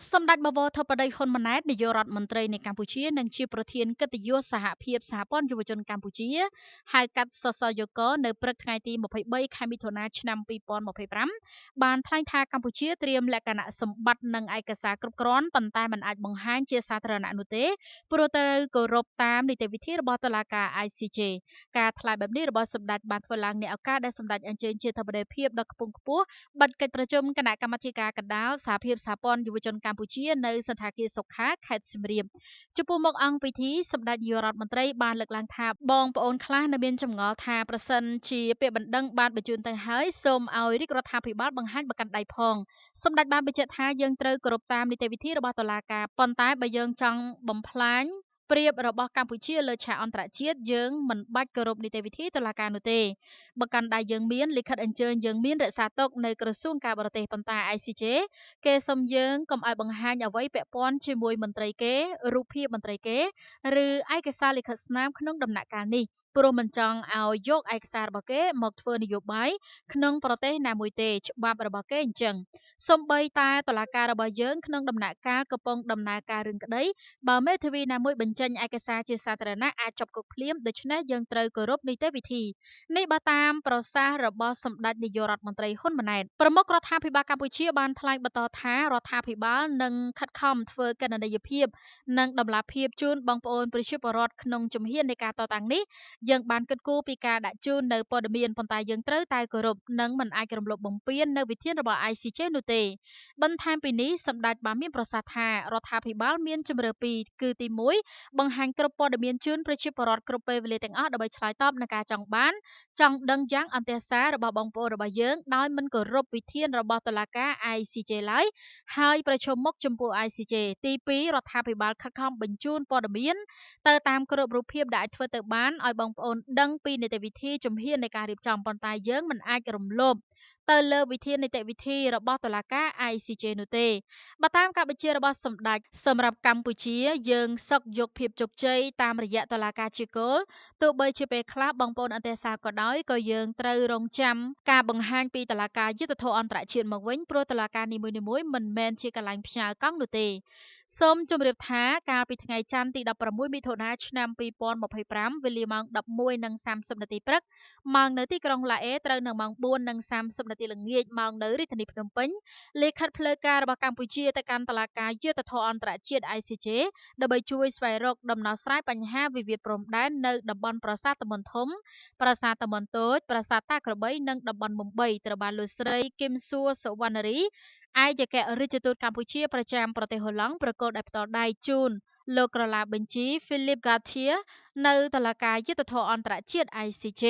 សម្ដេចបវរធិបតីហ៊ុនម៉ាណែតនាយករដ្ឋមន្ត្រីនៃកម្ពុជានិងជាប្រធានកិត្តិយសសហភាពសហព័ន្ធយុវជនកម្ពុជាហៅកាត់សសយកនៅព្រឹកថ្ងៃទី23ខែមិថុនាឆ្នាំ2025បានថ្លែងថាកម្ពុជាត្រៀមលក្ខណៈសម្បត្តិនិងឯកសារគ្រប់គ្រាន់ប៉ុន្តែមិនអាចបង្ហាញជាសាធារណៈនោះទេព្រោះត្រូវគោរពតាមនីតិវិធីរបស់តុលាការ ICJ ការថ្លែងបែបនេះរបស់សម្ដេចបានធ្វើឡើងในឱកាសដែលសម្ដេចអញ្ជើញជាធិបតីភាពដ៏ខ្ពង់ខ្ពស់បិទកិច្ចប្រជុំគណៈកម្មាធិការកណ្ដាលសហភាពសហព័ន្ធយុវជនកម្ពុជានៅសន្តាគារសុខាខេត្តសៀមរាបចំពោះមុខអង្គពិធីសម្ដេចនាយករដ្ឋមន្ត្រីបានលើកឡើងថាបងប្អូនខ្លះនៅមានចម្ងល់ថាប្រសិនជាពាក្យបណ្ដឹងបានបញ្ជូនទៅហើយសូមឲ្យរាជរដ្ឋាភិបាលបង្ហាញបកកាន់ដៃផងសម្ដេចបានបញ្ជាក់ថាយើងត្រូវគោរពតាមនីតិវិធីរបស់តុលាការប៉ុន្តែបើយើងចង់បំផ្លាញព្រៀបរបស់កម្ពុជាលើឆាកអន្តរជាតិយើងមិនបាច់គោរពនីតិវិធីតុលាការនោះទេបើកាន់ដៃយើងមានលិខិតអញ្ជើញយើងមានរក្សាទុកនៅក្រសួងការបរទេសប៉ុន្តែ ICJ គេសុំយើងកុំឲ្យបង្ហាញអ្វីពាក់ព័ន្ធជាមួយមន្ត្រីគេរូបភាពមន្ត្រីគេឬឯកសារលិខិតស្នាមក្នុងដំណាក់កាលនេះព្រោះមិនចង់ឲ្យយកឯកសាររបស់គេមកធ្វើនយោបាយក្នុងប្រទេសណាមួយទេច្បាប់របស់គេអញ្ចឹងសូម្បីតែតុលាការរបស់យើងក្នុងដំណាក់កាលកំពុងដំណើរការរឿងក្តីបើមេធាវីណាមួយបញ្ចេញឯកសារជាសាធារណៈអាចចាប់គុកភ្លាមដូច្នេះយើងត្រូវគោរពនីតិវិធីនេះបើតាមប្រសាសន៍របស់សម្ដេចនាយករដ្ឋមន្ត្រីហ៊ុនម៉ាណែតប្រមុខរដ្ឋាភិបាលកម្ពុជាបានថ្លែងបន្តថារដ្ឋាភិបាលនឹងខិតខំធ្វើកិត្តិយសភាពនិងតម្លាភាពជូនបងប្អូនប្រជាពលរដ្ឋក្នុងជំហាននៃការតតាំងនេះយើងបានគិតគូរពីការដាក់ជូននៅព័ត៌មានប៉ុន្តែយើងត្រូវតែគោរពនិងមិនអាចរំលោភបំពាននៅវិធានរបស់ ICJ នោះទេបន្ថែមពីនេះសម្ដេចបានមានប្រសាសន៍ថារដ្ឋាភិបាលមានជំរឿពីរគឺទី1បង្ហាញគ្រប់ព័ត៌មានជូនប្រជាពលរដ្ឋគ្រប់ពេលវេលាទាំងអស់ដើម្បីឆ្លើយតបនឹងការចង់បានចង់ដឹងយ៉ាងអន្ទះសាររបស់បងប្អូនរបស់យើងដោយមិនគោរពវិធានរបស់តុលាការ ICJ ឡើយហើយប្រឈមមុខចំពោះ ICJ ទី2រដ្ឋាភិបាលខិតខំបញ្ជូនព័ត៌មានទៅតាមគ្រប់រូបភាពដែលអាចធ្វើទៅបានឲ្យបងប្អូនដឹងពីនីតិវិធីជំហាននៃការរៀបចំប៉ុន្តែយើងមិនអាចរំលោភទៅលើវិធាននីតិវិធីរបស់តុលាការ ICJ នោះទេបើតាមការបញ្ជារបស់សម្ដេចសម្រាប់កម្ពុជាយើងសឹកយកភាពជោគជ័យតាមរយៈតុលាការជាគោលទោះបីជាពេលខ្លះបងប្អូនអន្តរសាសក៏ដោយក៏យើងត្រូវរងចាំការបង្ហាញពីតុលាការយុត្តិធម៌អន្តរជាតិមកវិញព្រោះតុលាការនីមួយៗមិនមែនជាកន្លែងផ្ញើកង់នោះទេសូមជម្រាបថាកាលពីថ្ងៃច័ន្ទទី16មិថុនាឆ្នាំ2025វេលាម៉ោង11:30នាទីព្រឹកម៉ោងនៅទីក្រុងឡាអេត្រូវនៅម៉ោង4:30នាទីល្ងាចម៉ោងនៅរាជធានីភ្នំពេញលិខិតផ្លូវការរបស់កម្ពុជាទៅកាន់តុលាការយុត្តិធម៌អន្តរជាតិ ICJ ដើម្បីជួយស្វែងរកដំណោះស្រាយបញ្ហាវិវាទព្រំដែននៅតំបន់ប្រាសាទតាមុនធំប្រាសាទតាមុនតូចប្រាសាទតាក្របីនិងតំបន់មុំ3ត្រូវបានលោកស្រីគឹមសួរសុវណ្ណារីឯកអគ្គរដ្ឋទូតកម្ពុជាប្រចាំប្រទេសហូឡង់ប្រកល់ដោយផ្ទាល់ដៃជូនលោកក្រឡាបញ្ជី Philip Gautier នៅតុលាការយុត្តិធម៌អន្តរជាតិ ICJ